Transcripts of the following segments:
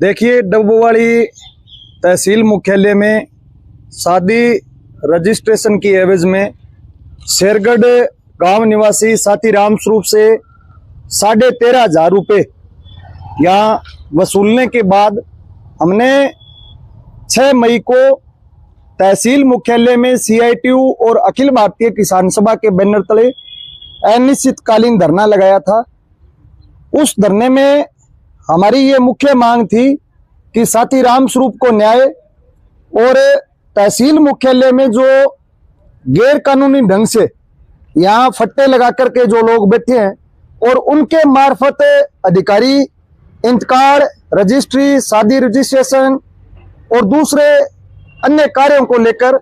देखिए, डब्बूवाड़ी तहसील मुख्यालय में शादी रजिस्ट्रेशन की एवज में शेरगढ़ गांव निवासी साथी राम स्वरूप से 13,500 रुपये यहाँ वसूलने के बाद हमने 6 मई को तहसील मुख्यालय में CITU और अखिल भारतीय किसान सभा के बैनर तले अनिश्चितकालीन धरना लगाया था। उस धरने में हमारी ये मुख्य मांग थी कि साथी राम स्वरूप को न्याय और तहसील मुख्यालय में जो गैर कानूनी ढंग से यहाँ फट्टे लगा करके जो लोग बैठे हैं और उनके मार्फत अधिकारी इंतकाल, रजिस्ट्री, शादी रजिस्ट्रेशन और दूसरे अन्य कार्यों को लेकर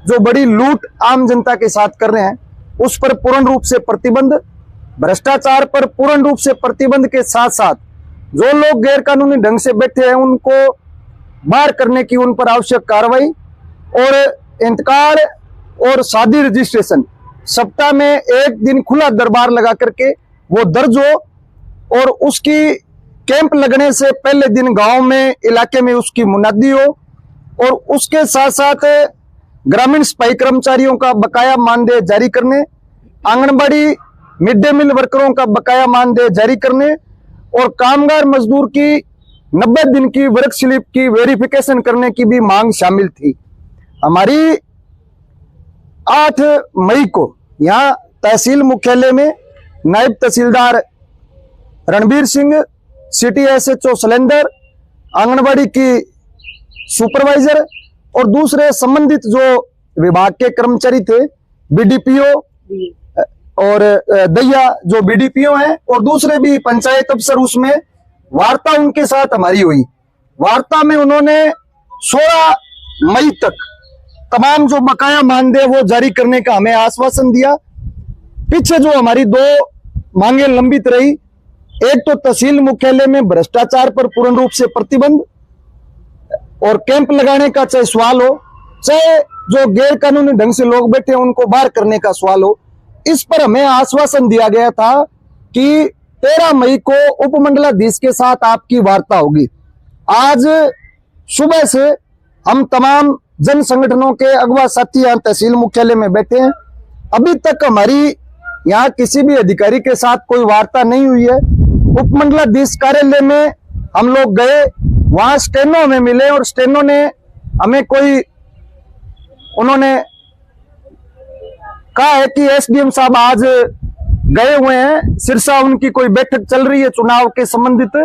जो बड़ी लूट आम जनता के साथ कर रहे हैं, उस पर पूर्ण रूप से प्रतिबंध, भ्रष्टाचार पर पूर्ण रूप से प्रतिबंध के साथ साथ जो लोग गैर कानूनी ढंग से बैठे हैं उनको बाहर करने की उन पर आवश्यक कार्रवाई और इंतकाल और शादी रजिस्ट्रेशन सप्ताह में 1 दिन खुला दरबार लगा करके वो दर्ज हो और उसकी कैंप लगने से पहले दिन गांव में इलाके में उसकी मुनादी हो और उसके साथ साथ ग्रामीण सफाई कर्मचारियों का बकाया मानदेय जारी करने, आंगनबाड़ी मिड डे मील वर्करों का बकाया मानदेय जारी करने और कामगार मजदूर की 90 दिन की वर्क स्लिप की वेरिफिकेशन करने की भी मांग शामिल थी। हमारी 8 मई को यहाँ तहसील मुख्यालय में नायब तहसीलदार रणबीर सिंह, सिटी SHO सलेंदर, आंगनबाड़ी की सुपरवाइजर और दूसरे संबंधित जो विभाग के कर्मचारी थे, BDPO और दैया जो BDPO हैं और दूसरे भी पंचायत अफसर, उसमें वार्ता उनके साथ हमारी हुई। वार्ता में उन्होंने 16 मई तक तमाम जो बकाया मानदेय वो जारी करने का हमें आश्वासन दिया। पीछे जो हमारी 2 मांगे लंबित रही, एक तो तहसील मुख्यालय में भ्रष्टाचार पर पूर्ण रूप से प्रतिबंध और कैंप लगाने का चाहे सवाल हो, चाहे जो गैर कानूनी ढंग से लोग बैठे हैं उनको बाहर करने का सवाल हो, इस पर हमें आश्वासन दिया गया था कि 13 मई को उपमंडलाधीश के साथ आपकी वार्ता होगी। आज सुबह से हम तमाम जन संगठनों के अगवा साथी यहाँ तहसील मुख्यालय में बैठे हैं। अभी तक हमारी यहाँ किसी भी अधिकारी के साथ कोई वार्ता नहीं हुई है। उपमंडलाधीश कार्यालय में हम लोग गए, वहां स्टेनो हमें मिले और स्टेनो ने हमें उन्होंने कहा है कि SDM साहब आज गए हुए हैं, सिरसा उनकी कोई बैठक चल रही है चुनाव के संबंधित,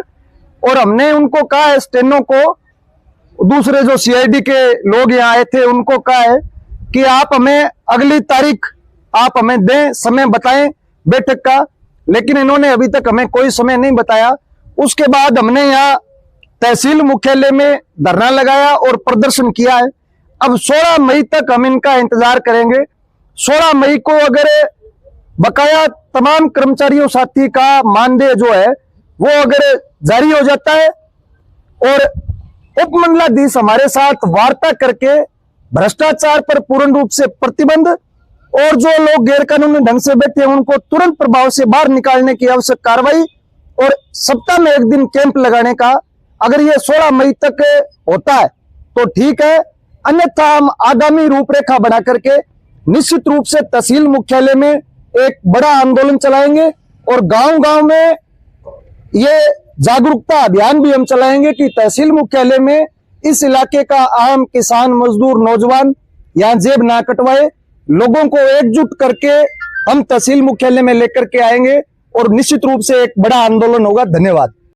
और हमने उनको कहा है, स्टेनो को, दूसरे जो CID के लोग यहाँ आए थे उनको कहा है कि आप हमें अगली तारीख आप हमें दें, समय बताएं बैठक का, लेकिन इन्होंने अभी तक हमें कोई समय नहीं बताया। उसके बाद हमने यहाँ तहसील मुख्यालय में धरना लगाया और प्रदर्शन किया है। अब 16 मई तक हम इनका इंतजार करेंगे। 16 मई को अगर बकाया तमाम कर्मचारियों साथी का मानदेय जो है वो अगर जारी हो जाता है और उपमंडलाधीश हमारे साथ वार्ता करके भ्रष्टाचार पर पूर्ण रूप से प्रतिबंध और जो लोग गैर कानूनी ढंग से बैठे हैं उनको तुरंत प्रभाव से बाहर निकालने की आवश्यक कार्रवाई और सप्ताह में 1 दिन कैंप लगाने का, अगर ये 16 मई तक होता है तो ठीक है, अन्यथा हम आगामी रूपरेखा बना करके निश्चित रूप से तहसील मुख्यालय में एक बड़ा आंदोलन चलाएंगे और गांव-गांव में ये जागरूकता अभियान भी हम चलाएंगे कि तहसील मुख्यालय में इस इलाके का आम किसान, मजदूर, नौजवान यहाँ जेब ना कटवाए। लोगों को एकजुट करके हम तहसील मुख्यालय में लेकर के आएंगे और निश्चित रूप से एक बड़ा आंदोलन होगा। धन्यवाद।